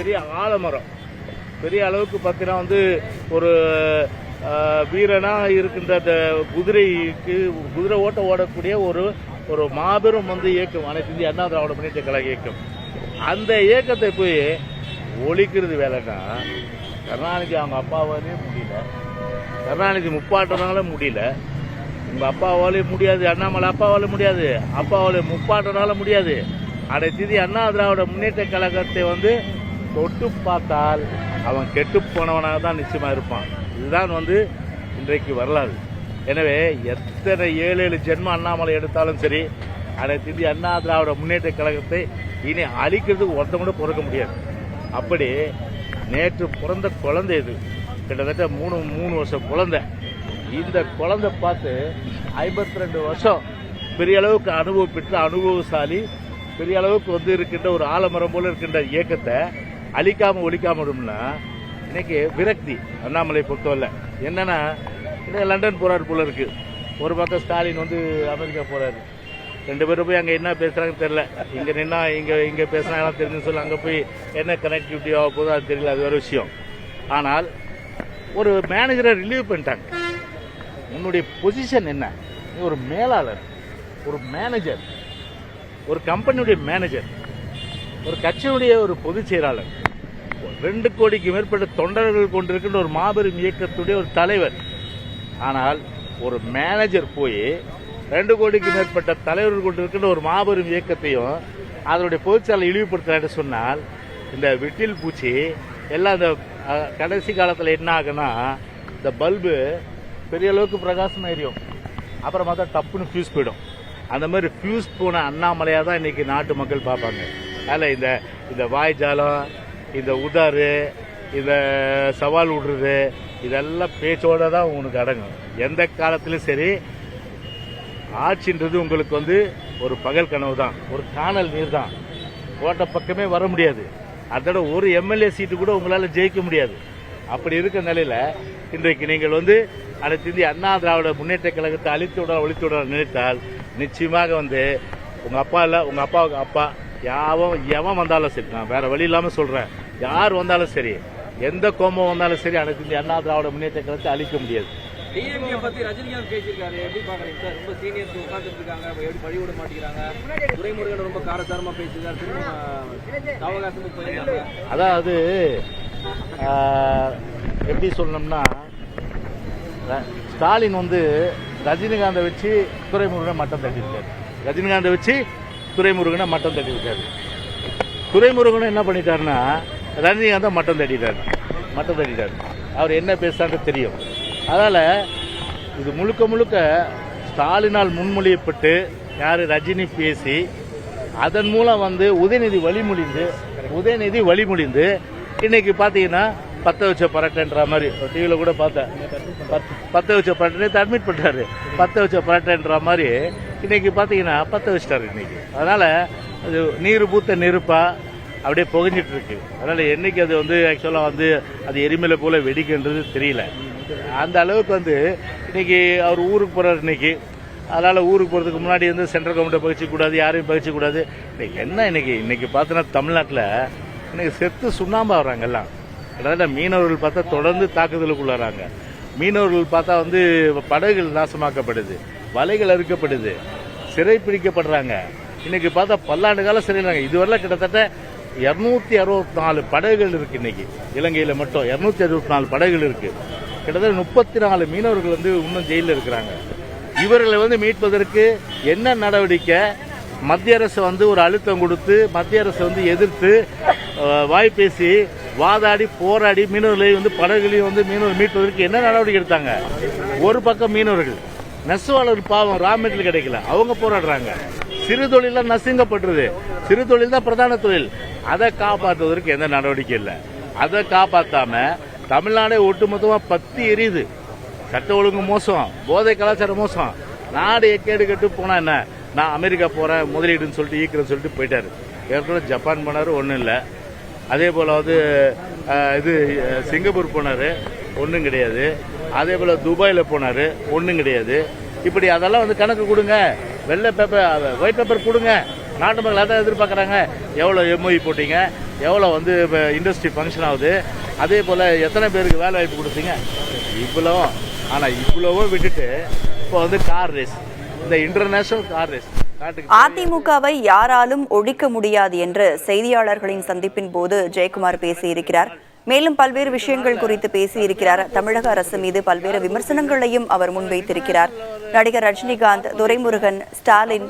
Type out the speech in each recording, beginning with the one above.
பெரிய ஆலமரம் பெரிய அளவுக்கு பார்த்தீங்கன்னா வந்து ஒரு வீரனா இருக்கின்ற குதிரைக்கு குதிரை ஓட்ட ஓடக்கூடிய ஒரு மாபெரும் வந்து இயக்கம் அனைத்து இந்திய அண்ணா திராவிட முன்னேற்ற கழக இயக்கம். அந்த இயக்கத்தை போய் ஒழிக்கிறது வேலைன்னா கருணாநிதி அவங்க அப்பாவாலே முடியல, கருணாநிதி முப்பாட்டனால முடியல, உங்க அப்பாவாலே முடியாது, அண்ணாமலை அப்பாவால முடியாது, அப்பாவாலே முப்பாட்டனால முடியாது. அனைத்து இந்திய அண்ணா திராவிட முன்னேற்ற கழகத்தை வந்து தொட்டு பார்த்தால் அவன் கெட்டு போனவனாக தான் நிச்சயமா இருப்பான். இதுதான் வந்து இன்றைக்கு வரலாறு. எனவே எத்தனை 7 ஜென்ம அண்ணாமலை எடுத்தாலும் சரி, அனைத்து இந்திய அண்ணா திராவிட முன்னேற்ற கழகத்தை இனி அழிக்கிறதுக்கு ஒருத்தம் கூட பிறக்க முடியாது. அப்படி நேற்று பிறந்த குழந்தை இது, கிட்டத்தட்ட மூணு வருஷம் குழந்தை. இந்த குழந்தை பார்த்து 52 வருஷம் பெரிய அளவுக்கு அனுபவம் பெற்ற அனுபவசாலி, பெரிய அளவுக்கு வந்து இருக்கின்ற ஒரு ஆலமரம் போல இருக்கின்ற இயக்கத்தை அழிக்காம ஒழிக்காமடும்னா இன்னைக்கு விரக்தி. அண்ணாமலை பொறுத்தவரை என்னன்னா, லண்டன் போறாரு போல இருக்கு, ஒரு பக்கம் ஸ்டாலின் வந்து அமெரிக்கா போறாரு, 2 பேரும் போய் அங்கே என்ன பேசுறாங்கன்னு தெரியல. இங்கே நின்னா இங்கே பேசுனாங்க தெரிஞ்சுன்னு சொல்லி அங்கே போய் என்ன கனெக்டிவிட்டி ஆக போதோ அது தெரியல, அது வேறு விஷயம். ஆனால் ஒரு மேனேஜரை ரிலீவ் பண்ணிட்டாங்க. உன்னுடைய பொசிஷன் என்ன? நீ ஒரு மேலாளர், ஒரு மேனேஜர், ஒரு கம்பெனியுடைய மேனேஜர், ஒரு கட்சியினுடைய ஒரு பொதுச் செயலாளர், 2 கோடிக்கு மேற்பட்ட தொண்டர்கள் கொண்டிருக்கின்ற ஒரு மாபெரும் இயக்கத்துடைய ஒரு தலைவர். ஆனால் ஒரு மேனேஜர் போய் 2 கோடிக்கு மேற்பட்ட தலைவர்கள் கொண்டிருக்கின்ற ஒரு மாபெரும் இயக்கத்தையும் அதனுடைய பொதுச்செயலை இழிவுபடுத்துறான்னு சொன்னால், இந்த விட்டில் பூச்சி எல்லாம் இந்த கடைசி காலத்தில் என்ன ஆகுனா, இந்த பல்பு பெரிய அளவுக்கு பிரகாசம் எரியும், அப்புறம் பார்த்தா டப்புன்னு ஃபியூஸ் போயிடும். அந்த மாதிரி ஃபியூஸ் போன அண்ணாமலையாக தான் இன்னைக்கு நாட்டு மக்கள் பார்ப்பாங்க. அதில் இந்த வாய்ஜாலம், இந்த உதாறு, இந்த சவால் விடுறது, இதெல்லாம் பேச்சோட தான் உங்களுக்கு அடங்கும். எந்த காலத்திலும் சரி, ஆட்சின்றது உங்களுக்கு வந்து ஒரு பகல் கனவு தான், ஒரு காணல் நீர் தான். கோட்டை பக்கமே வர முடியாது, அதோட ஒரு எம்எல்ஏ சீட்டு கூட உங்களால் ஜெயிக்க முடியாது. அப்படி இருக்க நிலையில இன்றைக்கு நீங்கள் வந்து அனைத்து இந்திய அண்ணா திராவிட முன்னேற்ற கழகத்தை ஒழித்து விட நினைத்தால் நிச்சயமாக வந்து உங்க அப்பா இல்ல, உங்க அப்பாவுக்கு அப்பா எவன் வந்தாலும் சரி, நான் வேற வழி இல்லாம சொல்றேன், யார் வந்தாலும் சரி, எந்த கோபம் வந்தாலும் சரி, அனைத்து இந்திய அண்ணா திராவிட முன்னேற்ற கழகத்தை அழிக்க முடியாது. டிஎம்கே பத்தி ரஜினிகாந்த் பேசியிருக்காரு, எப்படி பாக்குறீங்க சார்? ரொம்ப சீனியர்ஸ் உட்கார்ந்துட்டு இருக்காங்க, எப்படி வழிவிட மாட்டேங்கிறாங்க. துரைமுருகன் ரொம்ப காரசாரமா பேசியிருக்காரு, அவகாசமும் போயிருக்காங்க. அதாவது எப்படி சொல்லணும்னா, ஸ்டாலின் வந்து ரஜினிகாந்தை வச்சு துரைமுருகனை மட்டம் தட்டியிருக்காரு, ரஜினிகாந்தை வச்சு துரைமுருகனை மட்டம் தட்டியிருக்காரு. துரைமுருகனை என்ன பண்ணிட்டாருன்னா ரஜினிகாந்தை மட்டம் தட்டிட்டாரு. அவர் என்ன பேசுறான்னு தெரியும். அதனால இது முழுக்க ஸ்டாலினால் முன்மொழியப்பட்டு யாரு ரஜினி பேசி அதன் மூலம் வந்து உதயநிதி வழிமொழிந்து இன்னைக்கு பாத்தீங்கன்னா பத்த வச்ச பரட்டன்ற மாதிரி டிவியில கூட பார்த்தேன். பத்த வச்ச பரட்டை அட்மிட் பண்றாரு, பத்த வச்ச பரட்டன்ற மாதிரி இன்னைக்கு பாத்தீங்கன்னா பத்த வச்சிட்டாரு இன்னைக்கு. அதனால அது நீர் பூத்த நெருப்பா அப்படியே புகஞ்சிட்டு இருக்கு. அதனால என்னைக்கு அது வந்து ஆக்சுவலா வந்து அது எரிமலை போல வெடிக்கின்றது தெரியல. அந்த அளவுக்கு வந்து இன்னைக்கு அவர் ஊருக்கு போறாரு இன்னைக்கு. அதனால ஊருக்கு போறதுக்கு முன்னாடி வந்து சென்ட்ரல் கவர்மெண்ட்டை பகிச்சிக்க கூடாது, யாரையும் பகிச்சிக்க கூடாது. இன்னைக்கு பார்த்தோன்னா தமிழ்நாட்டில் இன்னைக்கு செத்து சுண்ணாம்பா வர்றாங்க எல்லாம். கிட்டத்தட்ட மீனவர்கள் பார்த்தா தொடர்ந்து தாக்குதலுக்குள்ளாராங்க. மீனவர்கள் பார்த்தா வந்து படகுகள் நாசமாக்கப்படுது, வலைகள் அறுக்கப்படுது, சிறை பிடிக்கப்படுறாங்க. இன்னைக்கு பார்த்தா பல்லாண்டு காலம் சிறையிலாங்க. இதுவரை கிட்டத்தட்ட 264 படகுகள் இருக்கு. இன்னைக்கு இலங்கையில மட்டும் 264 படகுகள் இருக்கு. கிட்டத்தட்ட 34 மீனவர்கள் வந்து இன்னும் ஜெயிலில் இருக்கிறாங்க. இவர்களை வந்து மீட்பதற்கு என்ன நடவடிக்கை? மத்திய அரசு வந்து ஒரு அழுத்தம் கொடுத்து மத்திய அரசு வந்து எதிர்த்து வாய் பேசி வாதாடி போராடி மீனவர்களை வந்து படகுகளையும் வந்து மீனவர் மீட்பதற்கு என்ன நடவடிக்கை எடுத்தாங்க? ஒரு பக்கம் மீனவர்கள் நெசவாளர் பாவம் ரா மெட்டீரியல் கிடைக்கல, அவங்க போராடுறாங்க. சிறு தொழில நசுங்கப்பட்டுருது, சிறு தொழில் தான் பிரதான தொழில். அதை காப்பாற்றுவதற்கு எந்த நடவடிக்கை இல்லை. அதை காப்பாற்றாம தமிழ்நாடே ஒட்டுமொத்தமா பத்தி எரியுது. சட்ட ஒழுங்கு மோசம், போதை கலாச்சாரம் மோசம். நாடு எக்கேடு கட்டு போனா என்ன, நான் அமெரிக்கா போறேன் முதலீடுன்னு சொல்லிட்டு ஈக்கிறேன்னு சொல்லிட்டு போயிட்டாரு. ஏற்கனவே ஜப்பான் போனாரு, ஒன்றும் இல்லை. அதே போல வந்து இது சிங்கப்பூர் போனாரு, ஒன்றும் கிடையாது. அதே போல துபாயில் போனாரு, ஒன்றும் கிடையாது. இப்படி அதெல்லாம் வந்து கணக்கு கொடுங்க, வெள்ளை பேப்பர் ஒயிட் பேப்பர் கொடுங்க. நாட்டு மக்கள் அதான் எதிர்பார்க்குறாங்க. எவ்வளோ எம்ஓஇ போட்டீங்க, எவ்வளோ வந்து இண்டஸ்ட்ரி ஃபங்க்ஷன் ஆகுது, அதே போல் எத்தனை பேருக்கு வேலை வாய்ப்பு கொடுத்தீங்க இவ்வளோ. ஆனால் இவ்வளவும் விட்டுட்டு இப்போ வந்து கார் ரேஸ், இந்த இன்டர்நேஷனல் கார் ரேஸ் அதிமுகவை யாராலும் ஒழிக்க முடியாது என்று செய்தியாளர்களின் சந்திப்பின் போது ஜெயக்குமார் பேசியிருக்கிறார். மேலும் பல்வேறு விஷயங்கள் குறித்து பேசியிருக்கிறார். தமிழக அரசு மீது பல்வேறு விமர்சனங்களையும் அவர் முன்வைத்திருக்கிறார். நடிகர் ரஜினிகாந்த், துரைமுருகன், ஸ்டாலின்,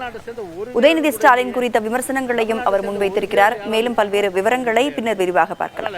உதயநிதி ஸ்டாலின் குறித்த விமர்சனங்களையும் அவர் முன்வைத்திருக்கிறார். மேலும் பல்வேறு விவரங்களை பின்னர் விரிவாக பார்க்கலாம்.